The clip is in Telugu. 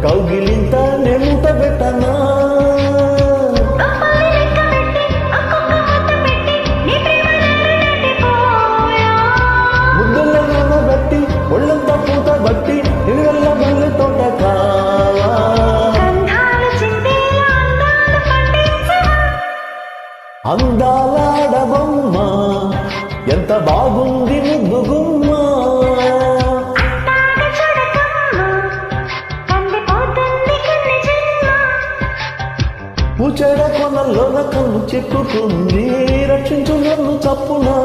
కౌగిలింత నెముట పెట్టనా ముద్దుల బట్టి ఒళ్ళంతా పూత బట్టి ఇళ్ళ బల్లి తోట కావా అందాలాడబొమ్మ ఎంత బాగుంది ముద్దుగుమ్మ పూచెడ కొనల్లోన కన్ను చెక్కుతుంది రక్షించు నన్ను చప్పునా